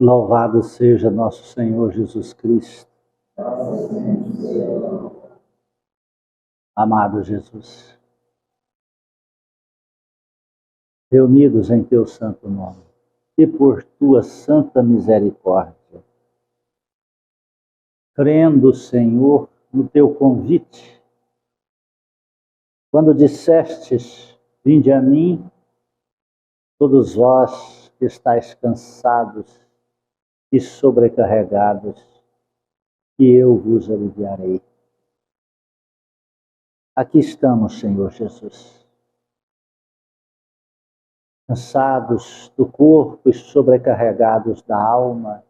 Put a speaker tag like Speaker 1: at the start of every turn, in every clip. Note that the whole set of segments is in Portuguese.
Speaker 1: Louvado seja nosso Senhor Jesus Cristo. Amado Jesus, reunidos em teu santo nome e por tua santa misericórdia, crendo, Senhor, no teu convite, quando dissestes: vinde a mim, todos vós que estáis cansados e sobrecarregados, e eu vos aliviarei. Aqui estamos, Senhor Jesus, cansados do corpo e sobrecarregados da alma,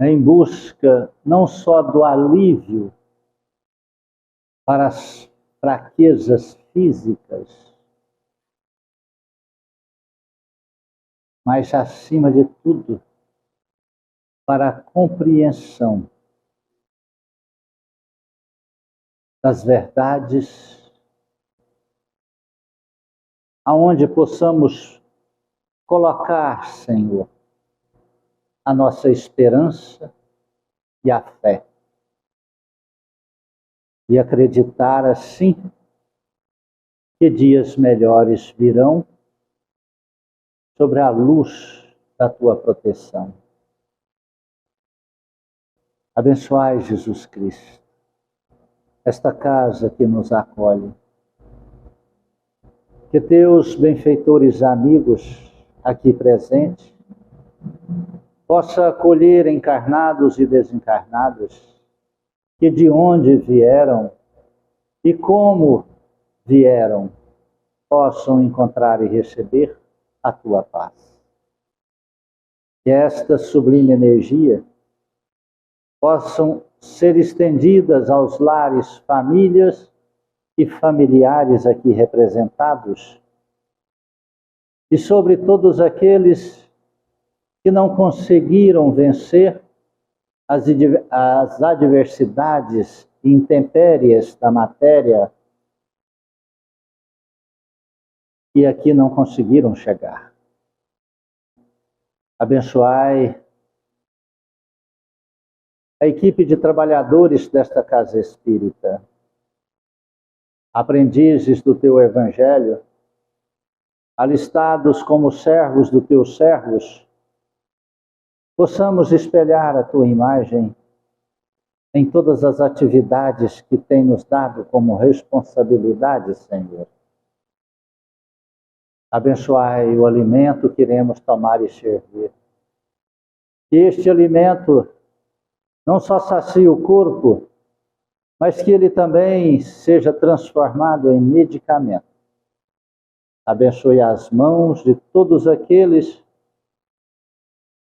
Speaker 1: em busca não só do alívio para as fraquezas físicas, mas, acima de tudo, para a compreensão das verdades, aonde possamos colocar, Senhor, a nossa esperança e a fé, e acreditar assim que dias melhores virão sobre a luz da tua proteção. Abençoai, Jesus Cristo, esta casa que nos acolhe, que teus benfeitores amigos aqui presentes possa acolher encarnados e desencarnados, que de onde vieram e como vieram, possam encontrar e receber a tua paz. Que esta sublime energia possam ser estendidas aos lares, famílias e familiares aqui representados, e sobre todos aqueles que não conseguiram vencer as adversidades e intempéries da matéria e aqui não conseguiram chegar. Abençoai a equipe de trabalhadores desta casa espírita, aprendizes do teu evangelho, alistados como servos dos teus servos, possamos espelhar a tua imagem em todas as atividades que tem nos dado como responsabilidade, Senhor. Abençoai o alimento que iremos tomar e servir. Que este alimento não só sacie o corpo, mas que ele também seja transformado em medicamento. Abençoe as mãos de todos aqueles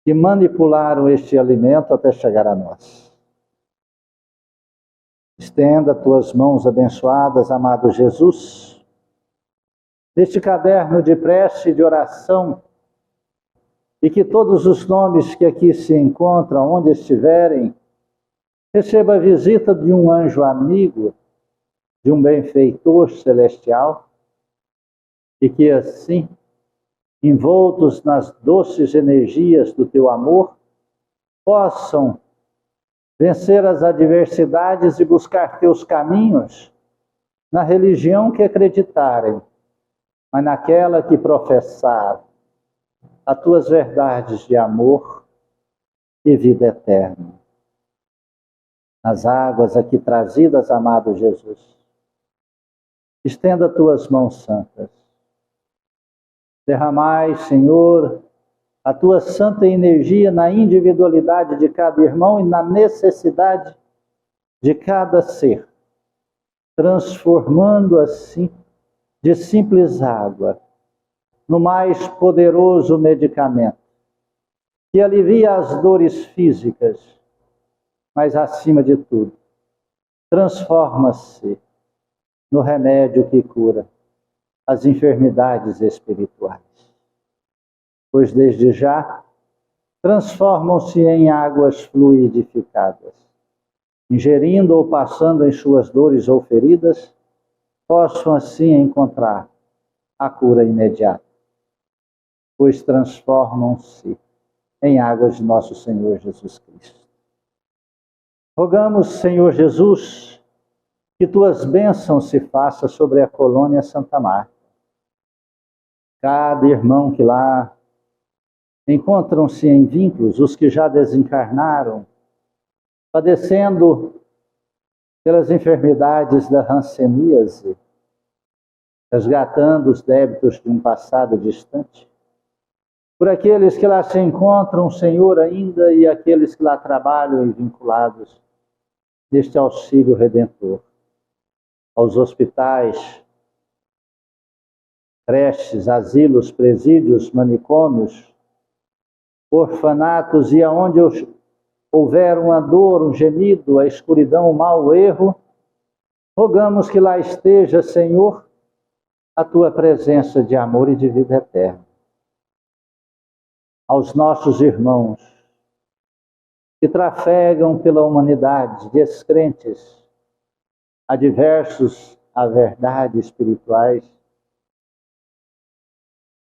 Speaker 1: que manipularam este alimento até chegar a nós. Estenda tuas mãos abençoadas, amado Jesus, neste caderno de prece e de oração, e que todos os nomes que aqui se encontram, onde estiverem, receba a visita de um anjo amigo, de um benfeitor celestial, e que assim, envoltos nas doces energias do teu amor, possam vencer as adversidades e buscar teus caminhos na religião que acreditarem, mas naquela que professar as tuas verdades de amor e vida eterna. Nas águas aqui trazidas, amado Jesus, estenda tuas mãos santas. Derramai, Senhor, a tua santa energia na individualidade de cada irmão e na necessidade de cada ser, transformando assim de simples água no mais poderoso medicamento, que alivia as dores físicas, mas acima de tudo, transforma-se no remédio que cura as enfermidades espirituais. Pois desde já transformam-se em águas fluidificadas. Ingerindo ou passando em suas dores ou feridas, possam assim encontrar a cura imediata, pois transformam-se em águas de nosso Senhor Jesus Cristo. Rogamos, Senhor Jesus, que tuas bênçãos se façam sobre a colônia Santa Marta. Cada irmão que lá encontram-se em vínculos, os que já desencarnaram, padecendo pelas enfermidades da hanseníase, resgatando os débitos de um passado distante, por aqueles que lá se encontram, Senhor, ainda, e aqueles que lá trabalham e vinculados neste auxílio redentor, aos hospitais, creches, asilos, presídios, manicômios, orfanatos, e aonde houver uma dor, um gemido, a escuridão, o mal, o erro, rogamos que lá esteja, Senhor, a tua presença de amor e de vida eterna. Aos nossos irmãos que trafegam pela humanidade, descrentes, adversos a verdades espirituais,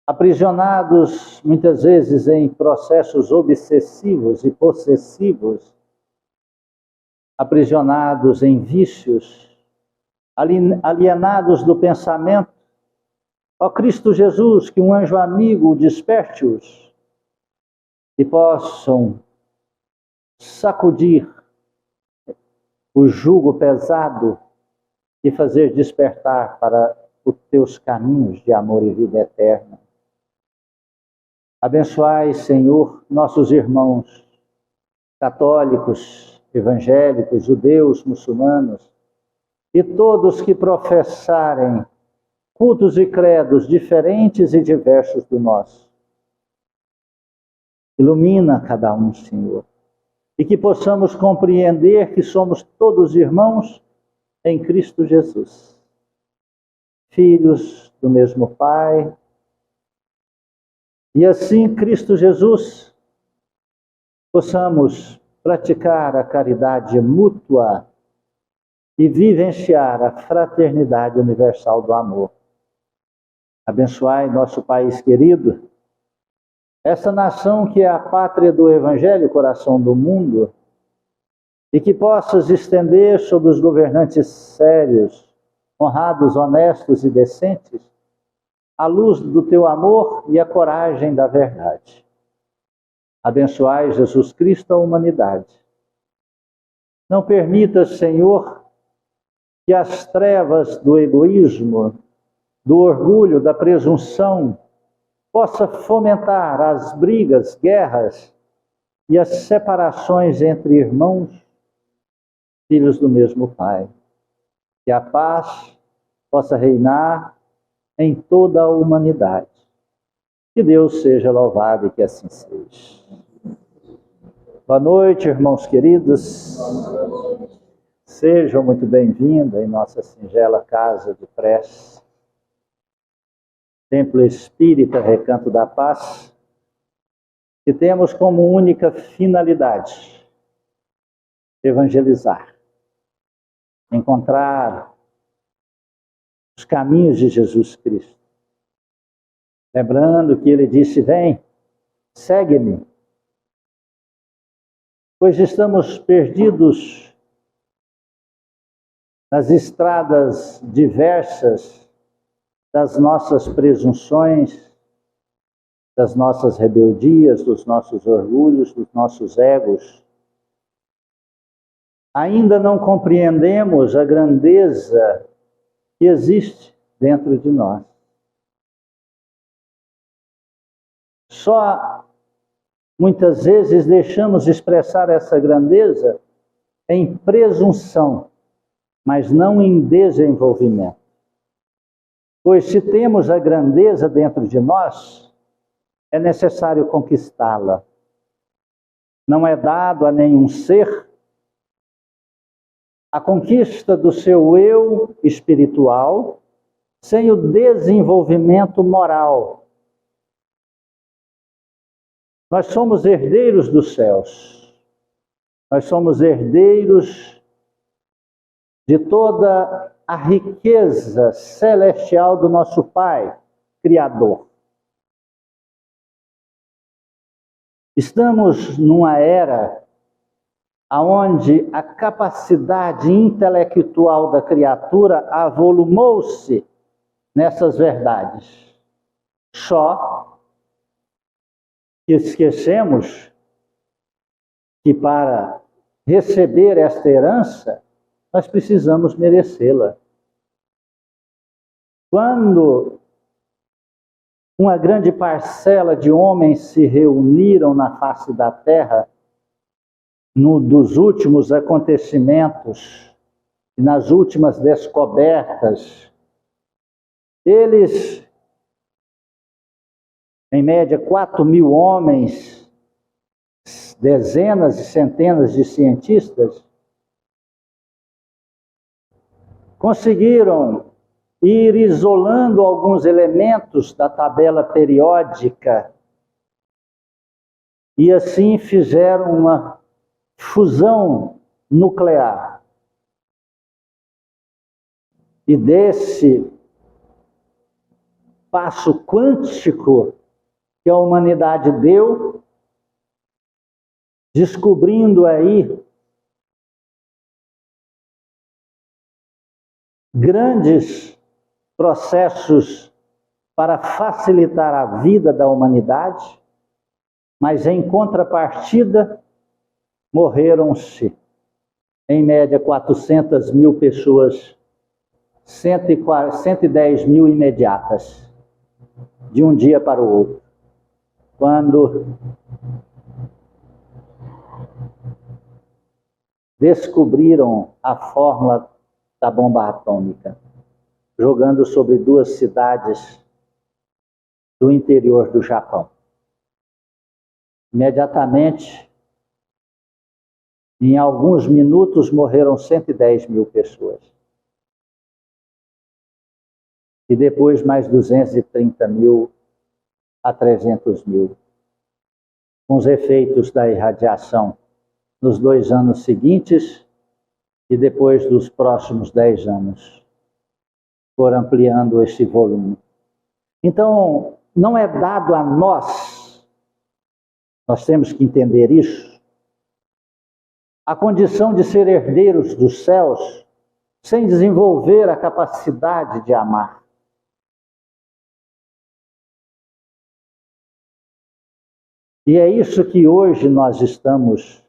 Speaker 1: aprisionados muitas vezes em processos obsessivos e possessivos, aprisionados em vícios, alienados do pensamento. Ó Cristo Jesus, que um anjo amigo desperte-os e possam sacudir o jugo pesado e fazer despertar para os teus caminhos de amor e vida eterna. Abençoai, Senhor, nossos irmãos católicos, evangélicos, judeus, muçulmanos e todos que professarem cultos e credos diferentes e diversos do nosso. Ilumina cada um, Senhor, e que possamos compreender que somos todos irmãos em Cristo Jesus, filhos do mesmo Pai. E assim, Cristo Jesus, possamos praticar a caridade mútua e vivenciar a fraternidade universal do amor. Abençoai nosso país querido, essa nação que é a pátria do Evangelho, coração do mundo, e que possas estender sobre os governantes sérios, honrados, honestos e decentes, a luz do teu amor e a coragem da verdade. Abençoai, Jesus Cristo, a humanidade. Não permita, Senhor, que as trevas do egoísmo, do orgulho, da presunção, possa fomentar as brigas, guerras e as separações entre irmãos, filhos do mesmo Pai. Que a paz possa reinar em toda a humanidade. Que Deus seja louvado e que assim seja. Boa noite, irmãos queridos. Sejam muito bem-vindos em nossa singela casa de prece. Templo Espírita Recanto da Paz, que temos como única finalidade evangelizar, encontrar os caminhos de Jesus Cristo. Lembrando que ele disse: vem, segue-me, pois estamos perdidos nas estradas diversas das nossas presunções, das nossas rebeldias, dos nossos orgulhos, dos nossos egos. Ainda não compreendemos a grandeza que existe dentro de nós. Só muitas vezes deixamos expressar essa grandeza em presunção, mas não em desenvolvimento. Pois se temos a grandeza dentro de nós, é necessário conquistá-la. Não é dado a nenhum ser a conquista do seu eu espiritual sem o desenvolvimento moral. Nós somos herdeiros dos céus. Nós somos herdeiros de toda a riqueza celestial do nosso Pai, Criador. Estamos numa era onde a capacidade intelectual da criatura avolumou-se nessas verdades. Só que esquecemos que para receber esta herança, nós precisamos merecê-la. Quando uma grande parcela de homens se reuniram na face da terra, dos últimos acontecimentos, nas últimas descobertas, eles, em média, 4.000 homens, dezenas e centenas de cientistas, conseguiram ir isolando alguns elementos da tabela periódica e assim fizeram uma fusão nuclear. E desse passo quântico que a humanidade deu, descobrindo aí grandes processos para facilitar a vida da humanidade, mas em contrapartida, morreram-se, em média, 400.000 pessoas, 110.000 imediatas, de um dia para o outro. Quando descobriram a fórmula da bomba atômica, jogando sobre 2 cidades do interior do Japão. Imediatamente, em alguns minutos, morreram 110.000 pessoas. E depois mais 230.000 a 300.000, com os efeitos da irradiação nos 2 anos seguintes e depois dos próximos 10 anos, for ampliando esse volume. Então, não é dado a nós temos que entender isso, a condição de ser herdeiros dos céus sem desenvolver a capacidade de amar. E é isso que hoje nós estamos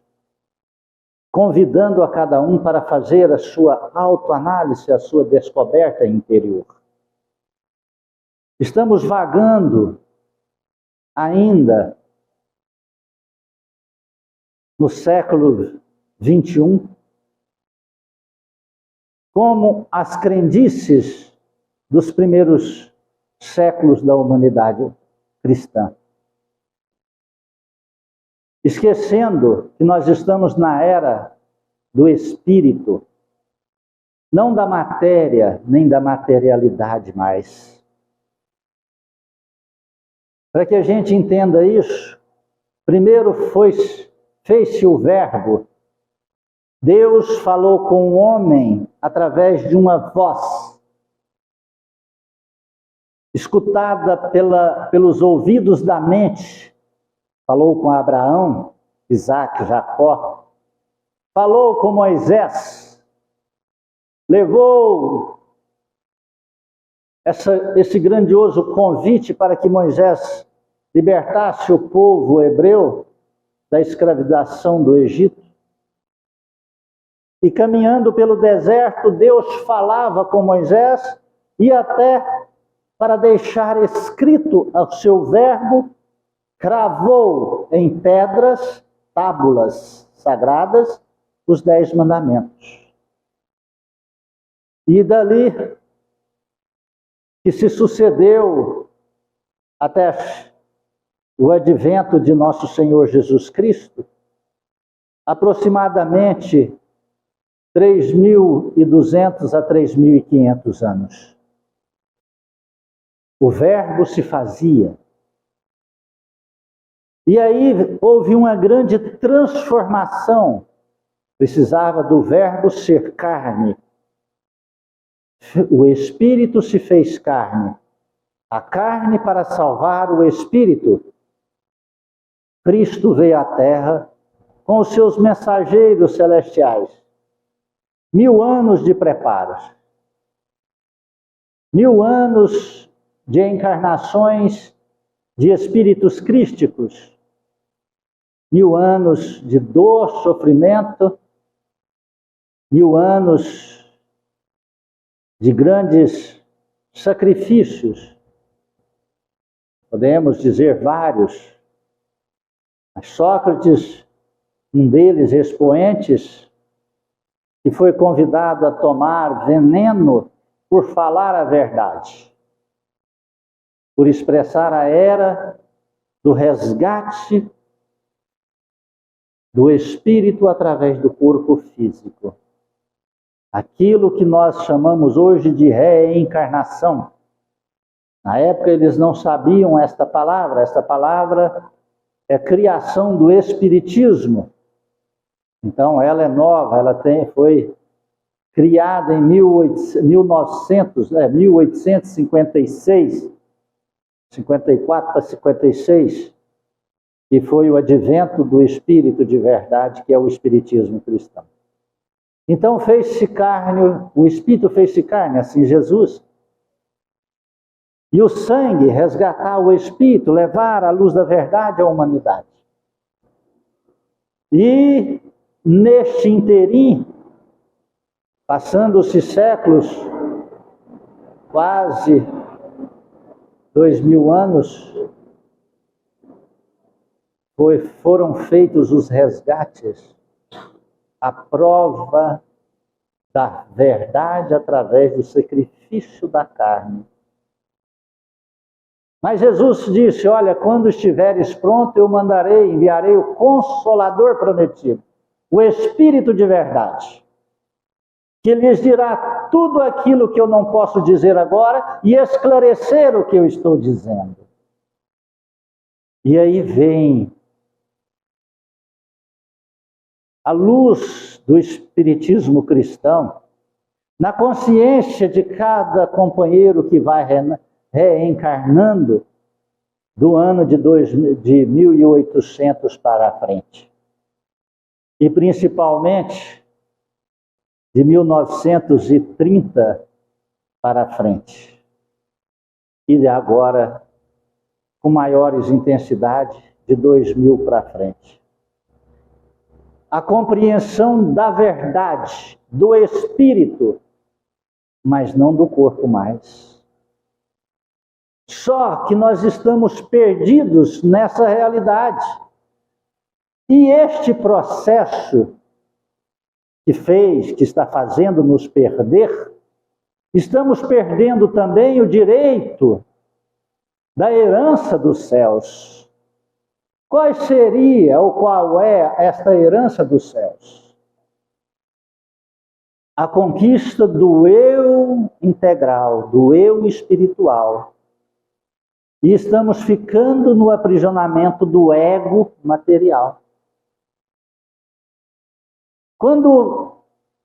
Speaker 1: convidando a cada um para fazer a sua autoanálise, a sua descoberta interior. Estamos vagando ainda no século XXI, como as crendices dos primeiros séculos da humanidade cristã. Esquecendo que nós estamos na era do espírito, não da matéria, nem da materialidade mais. Para que a gente entenda isso, primeiro fez-se o Verbo. Deus falou com o homem através de uma voz, escutada pelos ouvidos da mente. Falou com Abraão, Isaac, Jacó. Falou com Moisés. Levou esse grandioso convite para que Moisés libertasse o povo hebreu da escravização do Egito. E caminhando pelo deserto, Deus falava com Moisés e até para deixar escrito o seu verbo, cravou em pedras, tábulas sagradas, os 10 mandamentos. E dali que se sucedeu até o advento de nosso Senhor Jesus Cristo, aproximadamente 3.200 a 3.500 anos. O Verbo se fazia. E aí houve uma grande transformação. Precisava do Verbo ser carne. O Espírito se fez carne. A carne para salvar o Espírito. Cristo veio à Terra com os seus mensageiros celestiais. 1000 anos de preparos. 1000 anos de encarnações de espíritos crísticos. 1000 anos de dor, sofrimento. 1000 anos de grandes sacrifícios. Podemos dizer vários. Mas Sócrates, um deles, expoentes, que foi convidado a tomar veneno por falar a verdade, por expressar a era do resgate do espírito através do corpo físico. Aquilo que nós chamamos hoje de reencarnação. Na época eles não sabiam esta palavra é criação do espiritismo. Então ela é nova, foi criada em 1856, 54 para 56, que foi o advento do espírito de verdade, que é o espiritismo cristão. Então fez-se carne, o espírito fez-se carne, assim Jesus. E o sangue, resgatar o espírito, levar a luz da verdade à humanidade. E neste interim, passando-se séculos, quase 2000 anos, foram feitos os resgates, a prova da verdade através do sacrifício da carne. Mas Jesus disse, olha, quando estiveres pronto, eu enviarei o Consolador prometido, o Espírito de verdade, que lhes dirá tudo aquilo que eu não posso dizer agora e esclarecer o que eu estou dizendo. E aí vem a luz do espiritismo cristão, na consciência de cada companheiro que vai reencarnando do ano de 1800 para a frente. E principalmente de 1930 para frente. E de agora, com maiores intensidades, de 2000 para frente. A compreensão da verdade, do espírito, mas não do corpo mais. Só que nós estamos perdidos nessa realidade. E este processo que está fazendo nos perder, estamos perdendo também o direito da herança dos céus. Qual seria ou qual é esta herança dos céus? A conquista do eu integral, do eu espiritual. E estamos ficando no aprisionamento do ego material. Quando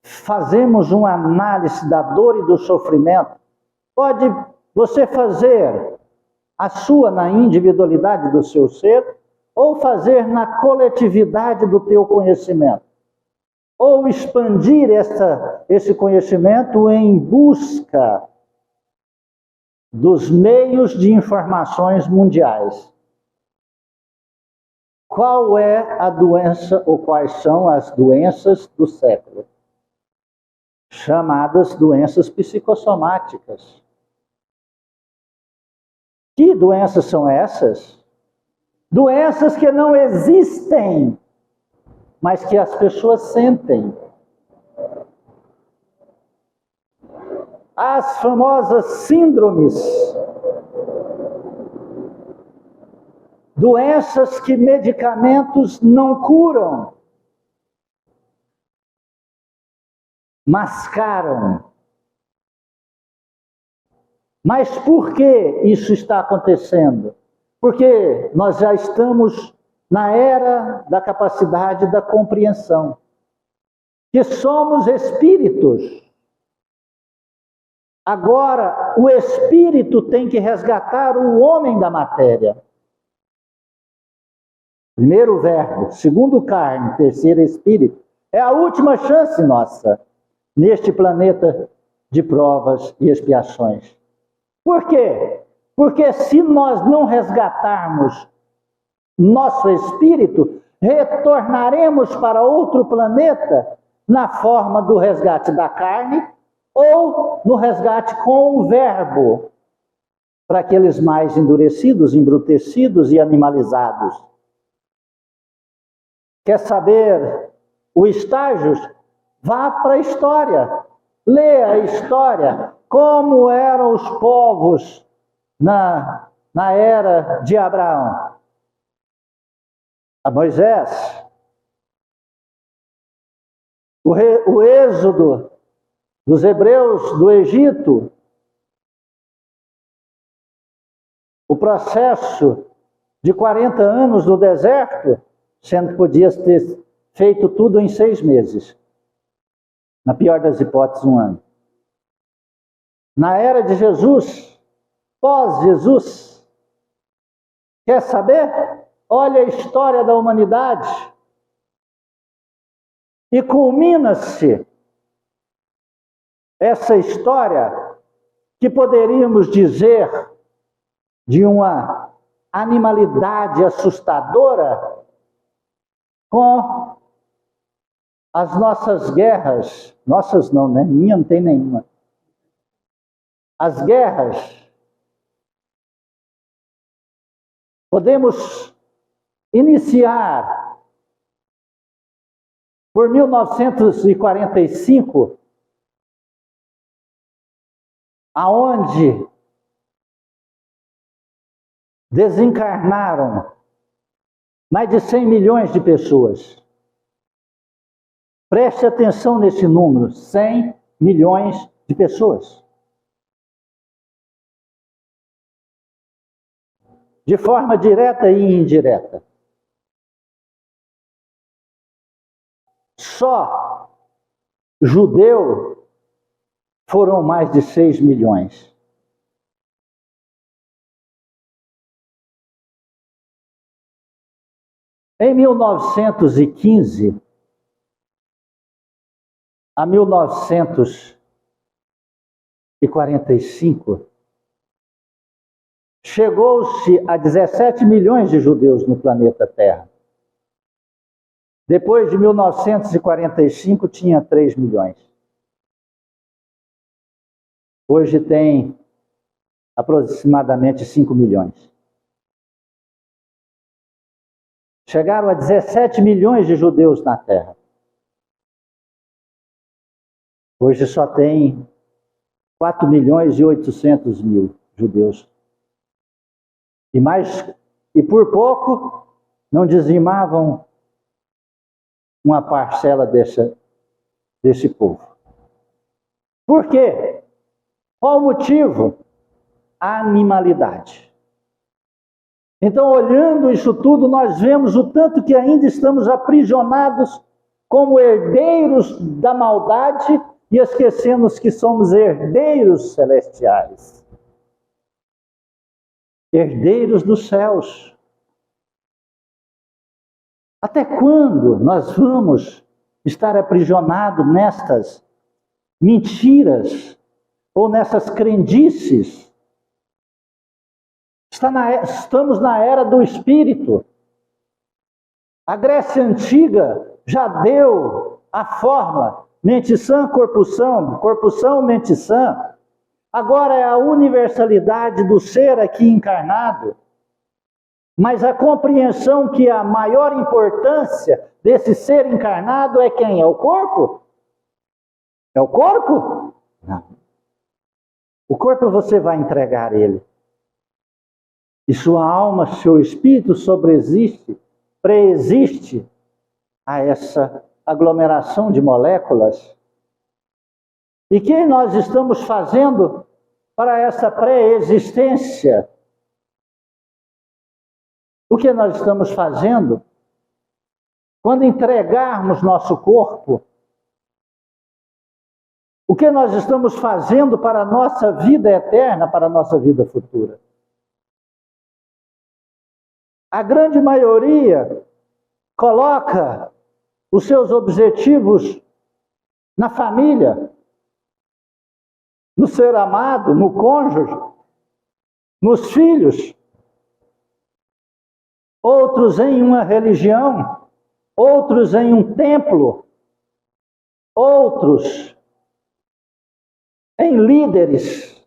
Speaker 1: fazemos uma análise da dor e do sofrimento, pode você fazer a sua na individualidade do seu ser, ou fazer na coletividade do teu conhecimento, ou expandir esse conhecimento em busca dos meios de informações mundiais. Qual é a doença, ou quais são as doenças do século? Chamadas doenças psicossomáticas. Que doenças são essas? Doenças que não existem, mas que as pessoas sentem. As famosas síndromes. Doenças que medicamentos não curam. Mascaram. Mas por que isso está acontecendo? Porque nós já estamos na era da capacidade da compreensão. Que somos espíritos. Agora, o espírito tem que resgatar o homem da matéria. Primeiro o verbo, segundo carne, terceiro espírito. É a última chance nossa neste planeta de provas e expiações. Por quê? Porque se nós não resgatarmos nosso espírito, retornaremos para outro planeta na forma do resgate da carne ou no resgate com o verbo, para aqueles mais endurecidos, embrutecidos e animalizados. Quer saber o estágio? Vá para a história. Leia a história. Como eram os povos na era de Abraão. A Moisés. O êxodo dos hebreus do Egito. O processo de 40 anos no deserto, sendo que podia ter feito tudo em 6 meses. Na pior das hipóteses, 1 ano. Na era de Jesus, pós-Jesus, quer saber? Olha a história da humanidade. E culmina-se essa história que poderíamos dizer de uma animalidade assustadora com as nossas guerras. Nossas não, né? Minha não tem nenhuma. As guerras. Podemos iniciar por 1945, aonde desencarnaram mais de 100 milhões de pessoas. Preste atenção nesse número, 100 milhões de pessoas. De forma direta e indireta. Só judeu foram mais de 6 milhões. Em 1915 a 1945, chegou-se a 17 milhões de judeus no planeta Terra. Depois de 1945, tinha 3 milhões. Hoje tem aproximadamente 5 milhões. Chegaram a 17 milhões de judeus na Terra. Hoje só tem 4 milhões e 800 mil judeus. E por pouco não dizimavam uma parcela desse povo. Por quê? Qual o motivo? A animalidade. Então, olhando isso tudo, nós vemos o tanto que ainda estamos aprisionados como herdeiros da maldade e esquecemos que somos herdeiros celestiais. Herdeiros dos céus. Até quando nós vamos estar aprisionados nestas mentiras ou nessas crendices? Estamos na era do Espírito. A Grécia Antiga já deu a forma mente sã, corpo são, mente sã. Agora é a universalidade do ser aqui encarnado. Mas a compreensão que a maior importância desse ser encarnado é quem? É o corpo? É o corpo? Não. O corpo você vai entregar ele. E sua alma, seu espírito preexiste a essa aglomeração de moléculas. E o que nós estamos fazendo para essa pré-existência? O que nós estamos fazendo quando entregarmos nosso corpo? O que nós estamos fazendo para a nossa vida eterna, para a nossa vida futura? A grande maioria coloca os seus objetivos na família, no ser amado, no cônjuge, nos filhos. Outros em uma religião, outros em um templo, outros em líderes,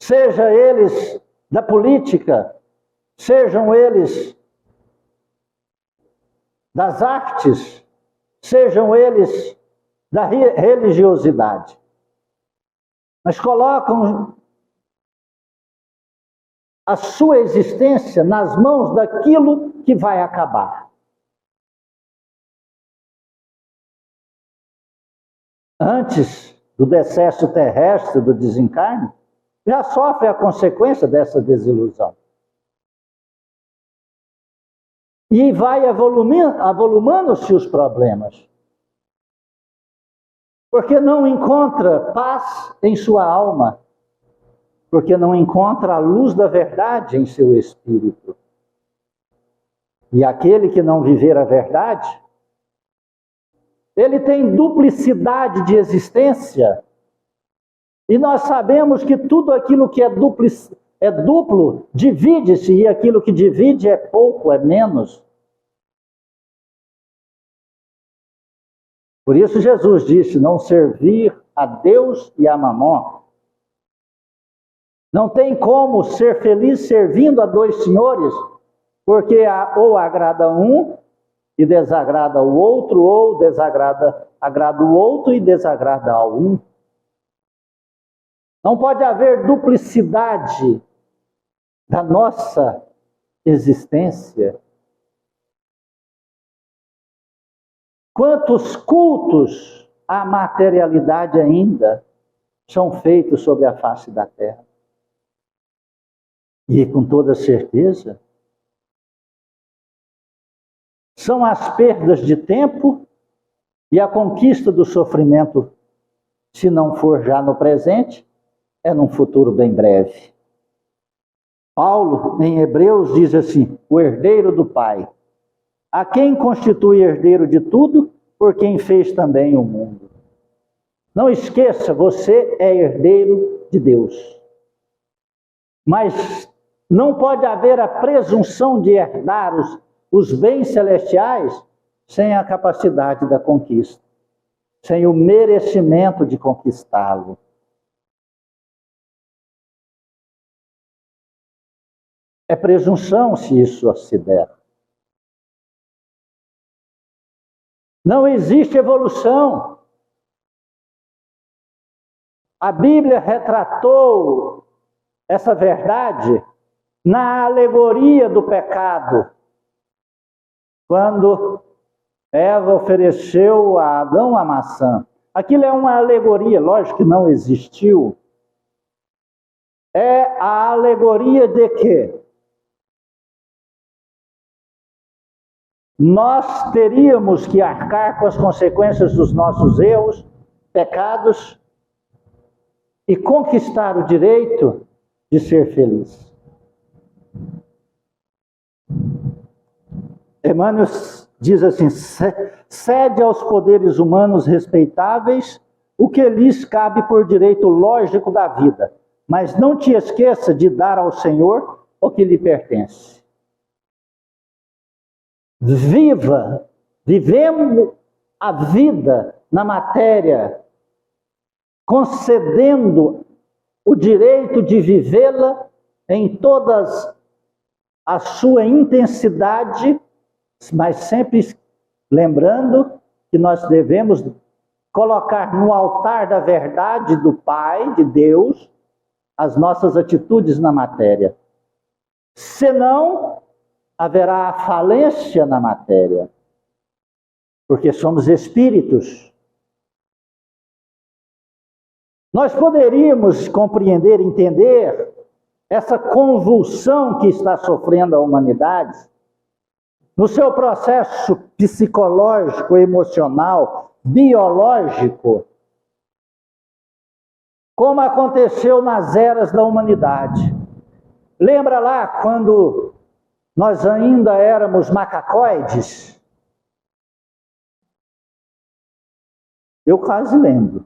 Speaker 1: seja eles da política, sejam eles das artes, sejam eles da religiosidade. Mas colocam a sua existência nas mãos daquilo que vai acabar. Antes do decesso terrestre, do desencarne, já sofre a consequência dessa desilusão. E vai avolumando-se os problemas. Porque não encontra paz em sua alma. Porque não encontra a luz da verdade em seu espírito. E aquele que não viver a verdade, ele tem duplicidade de existência. E nós sabemos que tudo aquilo que é duplo divide-se, e aquilo que divide é pouco, é menos. Por isso Jesus disse, não servir a Deus e a Mamon. Não tem como ser feliz servindo a dois senhores, porque ou agrada um e desagrada o outro, ou agrada o outro e desagrada ao um. Não pode haver duplicidade da nossa existência. Quantos cultos à materialidade ainda são feitos sobre a face da terra? E com toda certeza, são as perdas de tempo e a conquista do sofrimento, se não for já no presente, é num futuro bem breve. Paulo, em Hebreus, diz assim, o herdeiro do Pai, a quem constitui herdeiro de tudo, por quem fez também o mundo. Não esqueça, você é herdeiro de Deus. Mas não pode haver a presunção de herdar os bens celestiais sem a capacidade da conquista, sem o merecimento de conquistá-lo. É presunção se isso se der. Não existe evolução. A Bíblia retratou essa verdade na alegoria do pecado. Quando Eva ofereceu a Adão a maçã. Aquilo é uma alegoria, lógico que não existiu. É a alegoria de quê? Nós teríamos que arcar com as consequências dos nossos erros, pecados, e conquistar o direito de ser feliz. Emmanuel diz assim, cede aos poderes humanos respeitáveis o que lhes cabe por direito lógico da vida, mas não te esqueça de dar ao Senhor o que lhe pertence. Vivemos a vida na matéria, concedendo o direito de vivê-la em todas a sua intensidade, mas sempre lembrando que nós devemos colocar no altar da verdade do Pai, de Deus, as nossas atitudes na matéria. Senão, haverá a falência na matéria, porque somos espíritos. Nós poderíamos compreender, entender essa convulsão que está sofrendo a humanidade, no seu processo psicológico, emocional, biológico, como aconteceu nas eras da humanidade. Lembra lá quando nós ainda éramos macacoides? Eu quase lembro.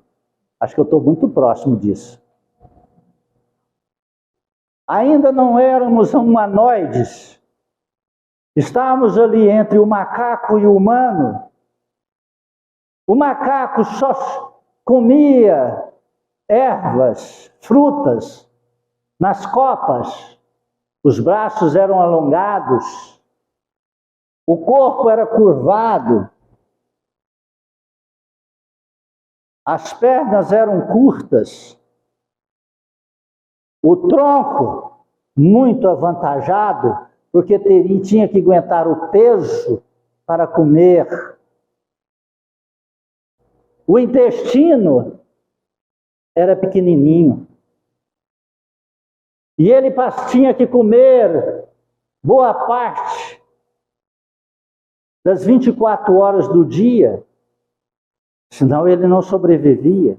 Speaker 1: Acho que eu estou muito próximo disso. Ainda não éramos humanoides. Estávamos ali entre o macaco e o humano. O macaco só comia ervas, frutas, nas copas. Os braços eram alongados. O corpo era curvado. As pernas eram curtas. O tronco, muito avantajado, porque tinha que aguentar o peso para comer. O intestino era pequenininho. E ele tinha que comer boa parte das 24 horas do dia, senão ele não sobrevivia.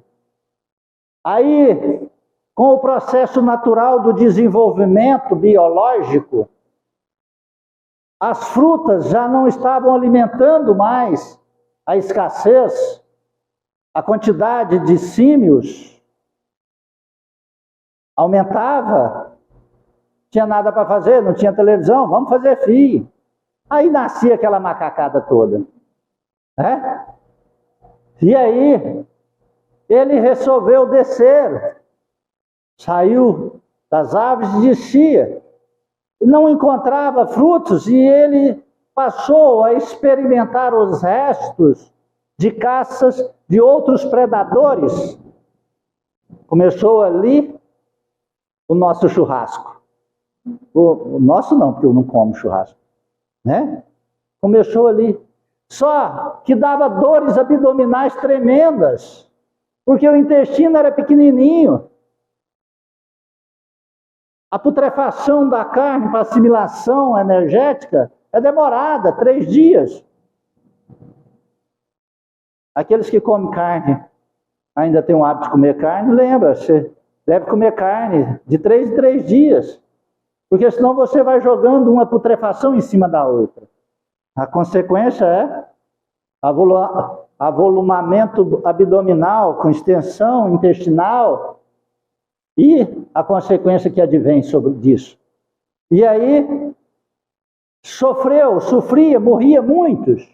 Speaker 1: Aí, com o processo natural do desenvolvimento biológico, as frutas já não estavam alimentando mais a escassez, a quantidade de símios aumentava, tinha nada para fazer, não tinha televisão, vamos fazer filho. Aí nascia aquela macacada toda. Né? E aí, ele resolveu descer, saiu das árvores e descia. Não encontrava frutos e ele passou a experimentar os restos de caças de outros predadores. Começou ali o nosso churrasco. O nosso não, porque eu não como churrasco. Né? Começou ali. Só que dava dores abdominais tremendas, porque o intestino era pequenininho. A putrefação da carne para assimilação energética é demorada, 3 dias. Aqueles que comem carne, ainda têm o hábito de comer carne, lembra, você deve comer carne de 3 em 3 dias. Porque senão você vai jogando uma putrefação em cima da outra. A consequência é avolumamento abdominal com extensão intestinal e a consequência que advém sobre disso. E aí, sofria, morria muitos.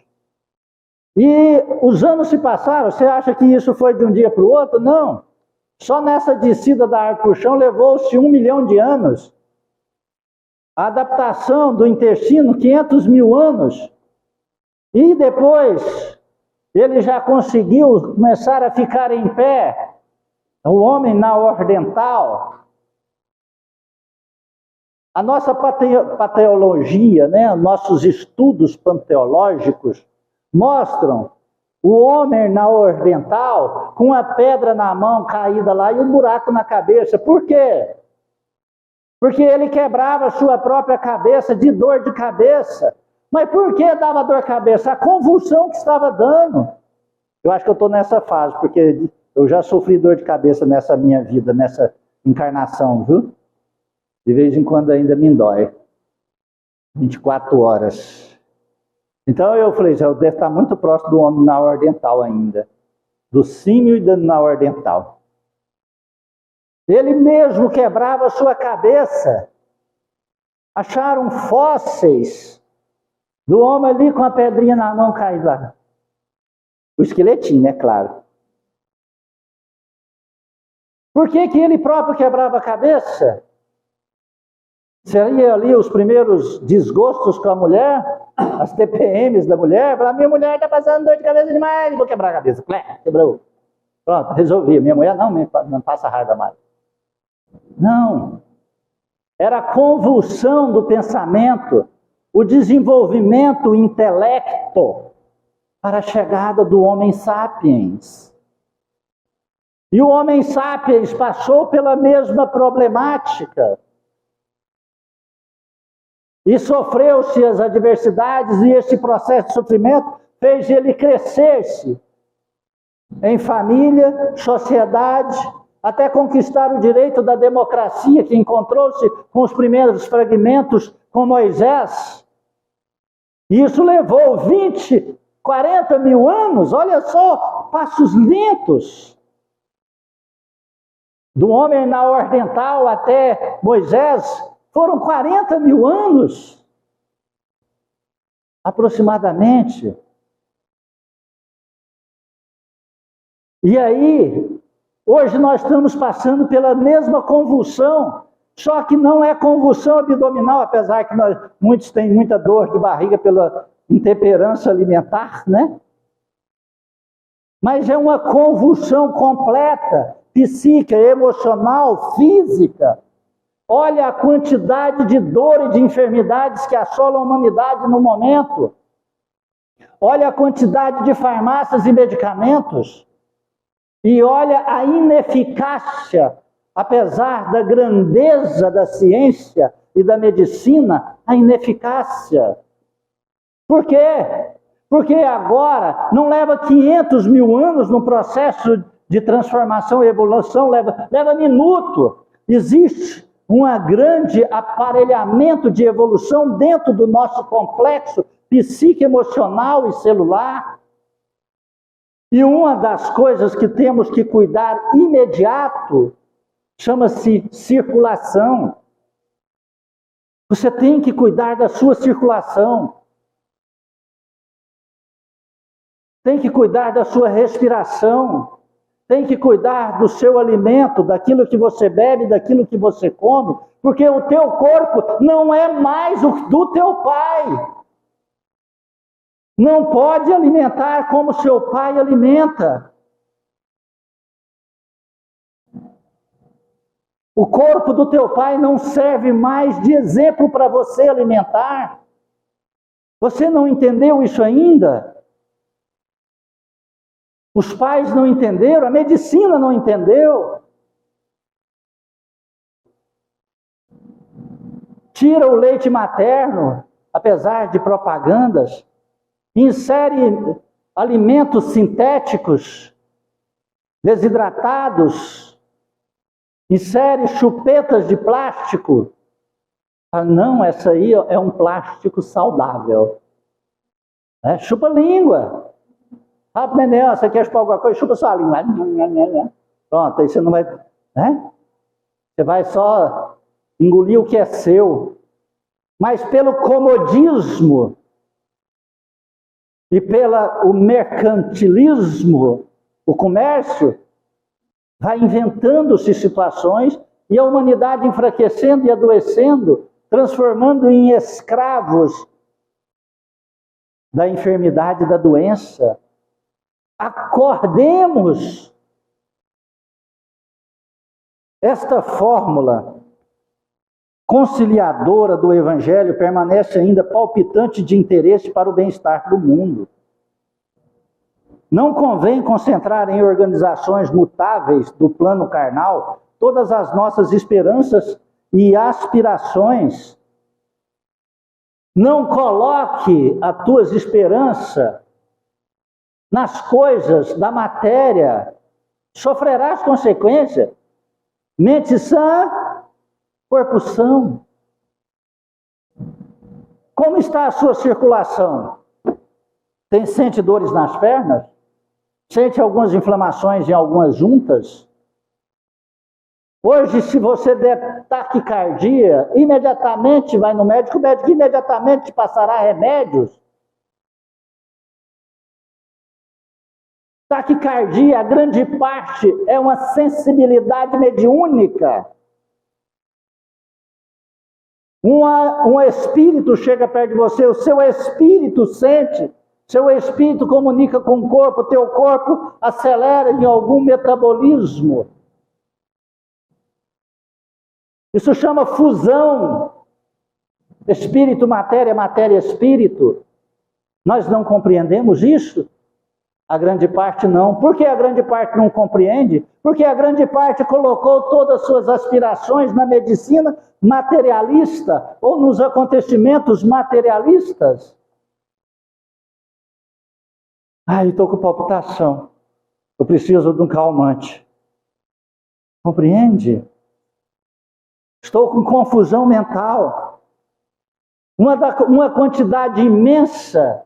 Speaker 1: E os anos se passaram, você acha que isso foi de um dia para o outro? Não. Só nessa descida da árvore para o chão levou-se 1 milhão de anos. A adaptação do intestino, 500 mil anos. E depois, ele já conseguiu começar a ficar em pé. O homem na ordental. A nossa pateologia, né, nossos estudos panteológicos, mostram o homem na ordental com a pedra na mão caída lá e um buraco na cabeça. Por quê? Porque ele quebrava a sua própria cabeça de dor de cabeça. Mas por que dava dor de cabeça? A convulsão que estava dando. Eu acho que eu estou nessa fase, porque eu já sofri dor de cabeça nessa minha vida, nessa encarnação, viu? De vez em quando ainda me dói. 24 horas. Então eu falei, eu devo estar muito próximo do homem na ordental ainda. Do símio e na ordental. Ele mesmo quebrava a sua cabeça. Acharam fósseis do homem ali com a pedrinha na mão caída lá. O esqueletinho, né? Claro. Por que ele próprio quebrava a cabeça? Seria ali os primeiros desgostos com a mulher, as TPMs da mulher. Falar, minha mulher está passando dor de cabeça demais, vou quebrar a cabeça. Quebrou. Pronto, resolvi. Minha mulher não passa raiva mais. Não. Era a convulsão do pensamento, o desenvolvimento do intelecto para a chegada do Homem Sapiens. E o Homem Sapiens passou pela mesma problemática. E sofreu-se as adversidades, e esse processo de sofrimento fez ele crescer-se em família, sociedade, até conquistar o direito da democracia, que encontrou-se com os primeiros fragmentos com Moisés. E isso levou 20, 40 mil anos, olha só, passos lentos. Do homem neandertal até Moisés, foram 40 mil anos, aproximadamente. E aí, hoje nós estamos passando pela mesma convulsão, só que não é convulsão abdominal, apesar que muitos têm muita dor de barriga pela intemperança alimentar, né? Mas é uma convulsão completa, psíquica, emocional, física. Olha a quantidade de dor e de enfermidades que assolam a humanidade no momento. Olha a quantidade de farmácias e medicamentos. E olha a ineficácia, apesar da grandeza da ciência e da medicina, a ineficácia. Por quê? Porque agora não leva 500 mil anos no processo de transformação e evolução, leva minuto. Existe um grande aparelhamento de evolução dentro do nosso complexo psíquico, emocional e celular. E uma das coisas que temos que cuidar imediato chama-se circulação. Você tem que cuidar da sua circulação. Tem que cuidar da sua respiração. Tem que cuidar do seu alimento, daquilo que você bebe, daquilo que você come, porque o teu corpo não é mais o do teu pai. Não pode alimentar como seu pai alimenta. O corpo do teu pai não serve mais de exemplo para você alimentar. Você não entendeu isso ainda? Os pais não entenderam, a medicina não entendeu. Tira o leite materno, apesar de propagandas. Insere alimentos sintéticos, desidratados. Insere chupetas de plástico. Ah, não, essa aí é um plástico saudável. Chupa a língua. Fala, Menel, você quer chupar alguma coisa? Chupa sua língua. Pronto, aí você não vai... Você vai só engolir o que é seu. Mas pelo comodismo e pelo mercantilismo, o comércio, vai inventando-se situações e a humanidade enfraquecendo e adoecendo, transformando em escravos da enfermidade e da doença. Acordemos! Esta fórmula conciliadora do Evangelho permanece ainda palpitante de interesse para o bem-estar do mundo. Não convém concentrar em organizações mutáveis do plano carnal todas as nossas esperanças e aspirações. Não coloque a tua esperança nas coisas da matéria. Sofrerás consequências. Mente sã, corpo são. Como está a sua circulação? Sente dores nas pernas? Sente algumas inflamações em algumas juntas? Hoje, se você der taquicardia, imediatamente vai no médico, o médico imediatamente te passará remédios. Taquicardia, a grande parte, é uma sensibilidade mediúnica. Um espírito chega perto de você, o seu espírito sente, seu espírito comunica com o corpo, teu corpo acelera em algum metabolismo. Isso chama fusão. Espírito, matéria, matéria, espírito. Nós não compreendemos isso? A grande parte não. Por que a grande parte não compreende? Porque a grande parte colocou todas as suas aspirações na medicina materialista ou nos acontecimentos materialistas. Estou com palpitação. Eu preciso de um calmante. Compreende? Estou com confusão mental. Uma quantidade imensa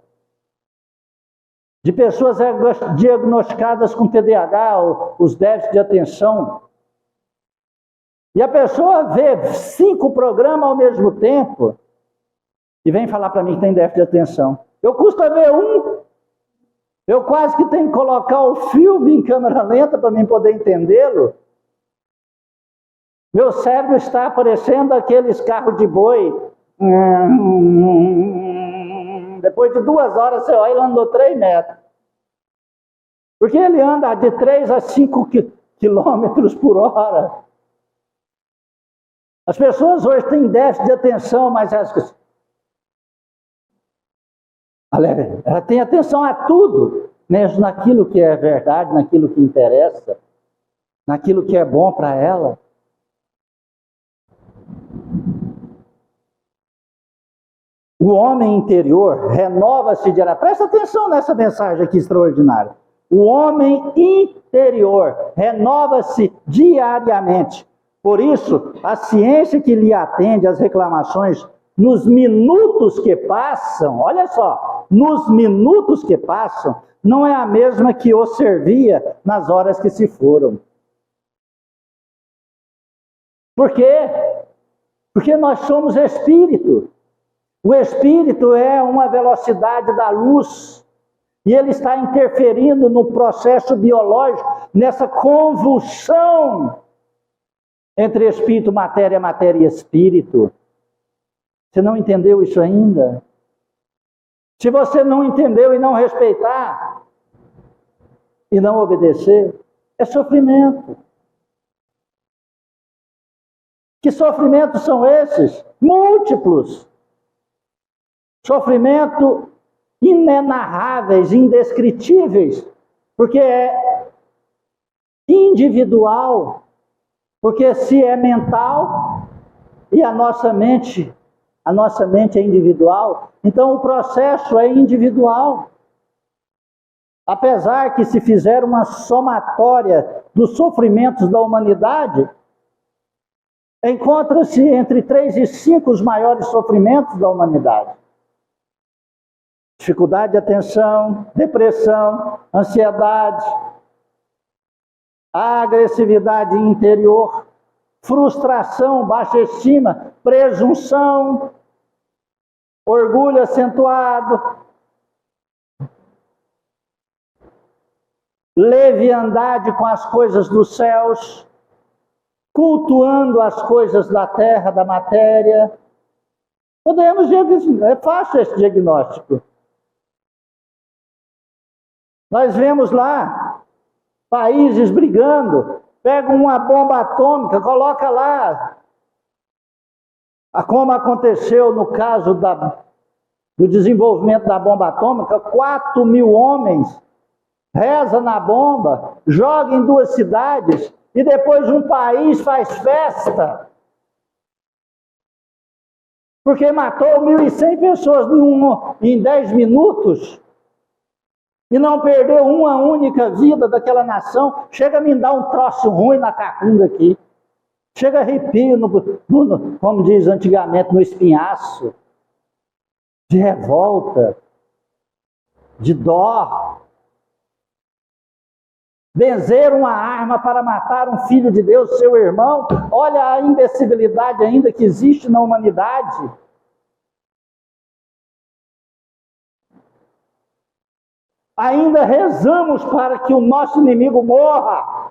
Speaker 1: de pessoas diagnosticadas com TDAH, os déficits de atenção. E a pessoa vê 5 programas ao mesmo tempo e vem falar para mim que tem déficit de atenção. Eu custa ver um. Eu quase que tenho que colocar o filme em câmera lenta para mim poder entendê-lo. Meu cérebro está parecendo aqueles carros de boi. Depois de 2 horas você olha, ele andou 3 metros. Porque ele anda de 3 a 5 quilômetros por hora. As pessoas hoje têm déficit de atenção, mas ela tem atenção a tudo, mesmo naquilo que é verdade, naquilo que interessa, naquilo que é bom para ela. O homem interior renova-se diariamente. Presta atenção nessa mensagem aqui extraordinária. O homem interior renova-se diariamente. Por isso, a ciência que lhe atende às reclamações nos minutos que passam, olha só, nos minutos que passam, não é a mesma que o servia nas horas que se foram. Por quê? Porque nós somos espírito. O espírito é uma velocidade da luz. E ele está interferindo no processo biológico, nessa convulsão entre espírito, matéria e espírito. Você não entendeu isso ainda? Se você não entendeu e não respeitar, e não obedecer, é sofrimento. Que sofrimentos são esses? Múltiplos. Sofrimento inenarráveis, indescritíveis, porque é individual, porque se é mental e a nossa mente é individual, então o processo é individual. Apesar que se fizer uma somatória dos sofrimentos da humanidade, encontra-se entre 3 e 5 os maiores sofrimentos da humanidade. Dificuldade de atenção, depressão, ansiedade, agressividade interior, frustração, baixa estima, presunção, orgulho acentuado, leviandade com as coisas dos céus, cultuando as coisas da terra, da matéria. É fácil esse diagnóstico. Nós vemos lá países brigando, pegam uma bomba atômica, coloca lá, como aconteceu no caso do desenvolvimento da bomba atômica, 4.000 homens reza na bomba, joga em 2 cidades e depois um país faz festa. Porque matou 1.100 pessoas em 10 minutos. E não perdeu uma única vida daquela nação. Chega a me dar um troço ruim na cacunda aqui. Chega a arrepio, como diz antigamente, no espinhaço. De revolta. De dó. Benzer uma arma para matar um filho de Deus, seu irmão. Olha a imbecilidade ainda que existe na humanidade. Ainda rezamos para que o nosso inimigo morra.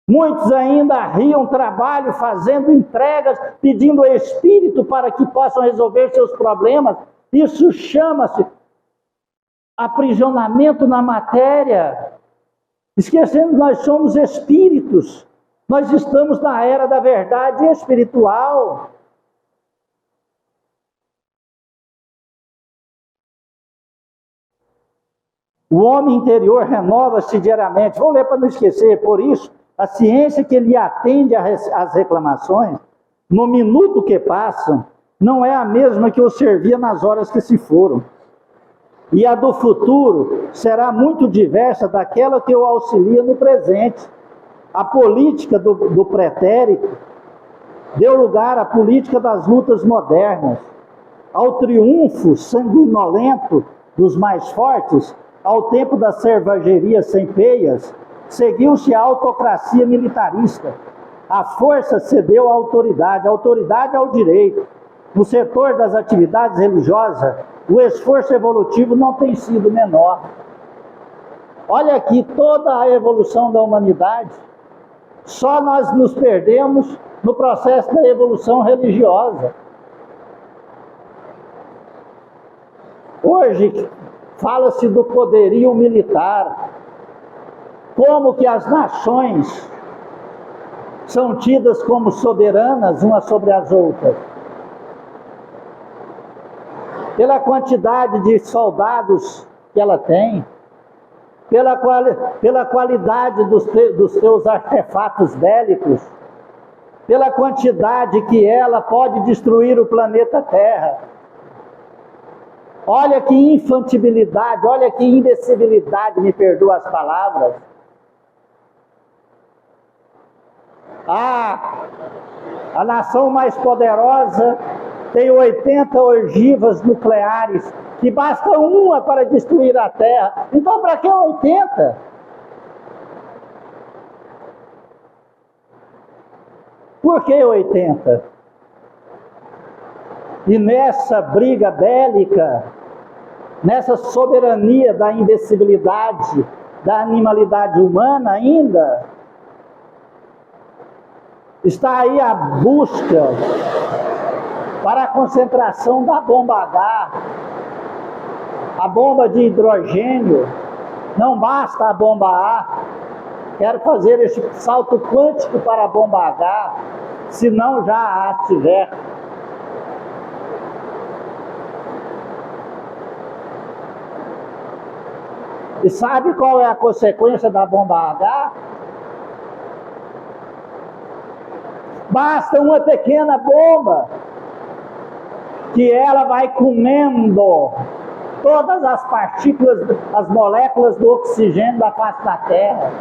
Speaker 1: Muitos ainda arriam trabalho, fazendo entregas, pedindo ao Espírito para que possam resolver seus problemas. Isso chama-se aprisionamento na matéria. Esquecendo que nós somos espíritos. Nós estamos na era da verdade espiritual. O homem interior renova-se diariamente. Vou ler para não esquecer. Por isso, a ciência que lhe atende às reclamações, no minuto que passam, não é a mesma que o servia nas horas que se foram. E a do futuro será muito diversa daquela que o auxilia no presente. A política do pretérito deu lugar à política das lutas modernas, ao triunfo sanguinolento dos mais fortes. Ao tempo da selvageria sem peias, seguiu-se a autocracia militarista. A força cedeu à autoridade, a autoridade ao direito. No setor das atividades religiosas, o esforço evolutivo não tem sido menor. Olha aqui toda a evolução da humanidade. Só nós nos perdemos no processo da evolução religiosa. Hoje fala-se do poderio militar, como que as nações são tidas como soberanas umas sobre as outras. Pela quantidade de soldados que ela tem, pela qualidade dos seus artefatos bélicos, pela quantidade que ela pode destruir o planeta Terra. Olha que infantilidade, olha que imbecilidade, me perdoa as palavras. A nação mais poderosa tem 80 ogivas nucleares, que basta uma para destruir a Terra. Então, para que 80? Por que 80? E nessa briga bélica, nessa soberania da invencibilidade, da animalidade humana ainda, está aí a busca para a concentração da bomba H, a bomba de hidrogênio. Não basta a bomba A, quero fazer esse salto quântico para a bomba H, se não já a tiver. E sabe qual é a consequência da bomba H? Basta uma pequena bomba, que ela vai comendo todas as partículas, as moléculas do oxigênio da face da Terra.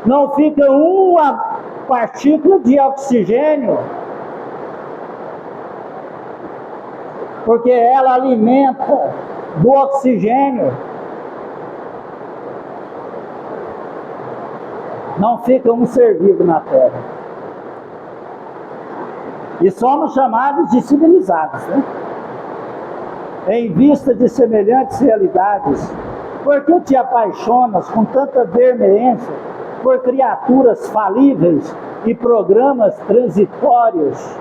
Speaker 1: Não fica uma partícula de oxigênio, porque ela alimenta do oxigênio. Não fica um ser vivo na Terra. E somos chamados de civilizados, né? Em vista de semelhantes realidades, por que te apaixonas com tanta veemência por criaturas falíveis e programas transitórios?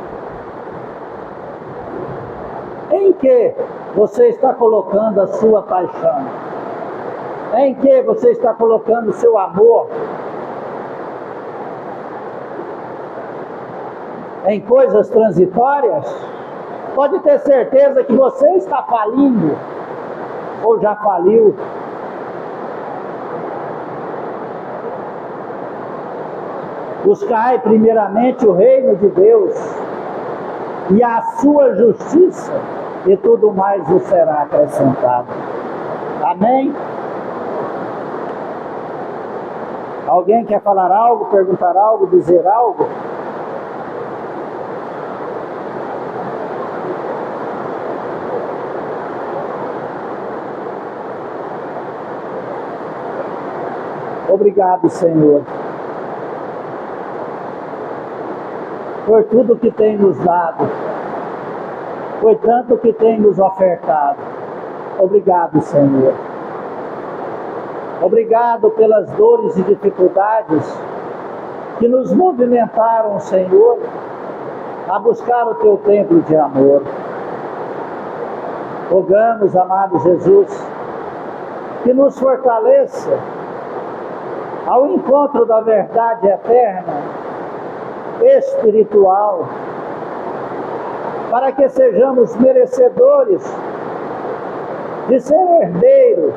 Speaker 1: Em que você está colocando a sua paixão? Em que você está colocando o seu amor? Em coisas transitórias? Pode ter certeza que você está falindo, ou já faliu. Buscai primeiramente o reino de Deus e a sua justiça, e tudo mais vos será acrescentado. Amém? Alguém quer falar algo, perguntar algo, dizer algo? Obrigado, Senhor, por tudo que tem nos dado, por tanto que tem nos ofertado. Obrigado, Senhor. Obrigado pelas dores e dificuldades que nos movimentaram, Senhor, a buscar o Teu templo de amor. Rogamos, amado Jesus, que nos fortaleça ao encontro da verdade eterna, espiritual, para que sejamos merecedores de ser herdeiros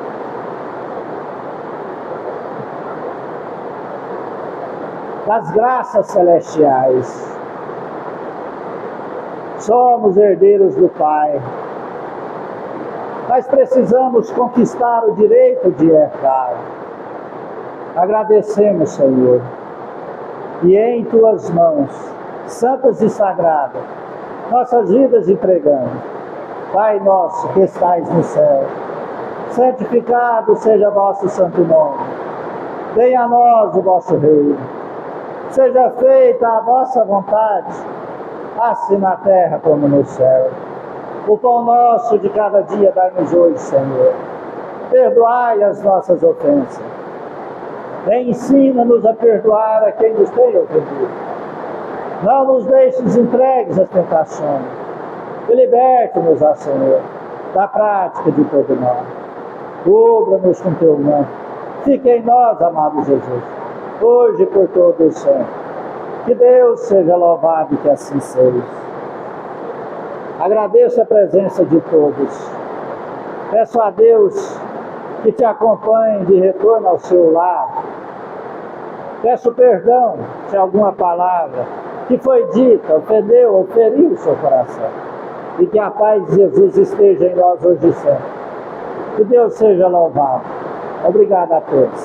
Speaker 1: das graças celestiais. Somos herdeiros do Pai, mas precisamos conquistar o direito de herdar. Agradecemos, Senhor, e em tuas mãos, santas e sagradas, nossas vidas entregamos. Pai nosso que estais no céu, santificado seja vosso santo nome. Venha a nós o vosso reino. Seja feita a vossa vontade, assim na terra como no céu. O pão nosso de cada dia dai-nos hoje, Senhor. Perdoai as nossas ofensas. Ensina-nos a perdoar a quem nos tem ofendido. Não nos deixes entregues às tentações. E liberte-nos, ó Senhor, da prática de todo mal. Cubra-nos com teu manto. Fique em nós, amado Jesus, hoje e por todo o sempre. Que Deus seja louvado e que assim seja. Agradeço a presença de todos. Peço a Deus que te acompanhe de retorno ao seu lar. Peço perdão se alguma palavra que foi dita ofendeu ou feriu o seu coração. E que a paz de Jesus esteja em nós hoje e sempre. Que Deus seja louvado. Obrigado a todos.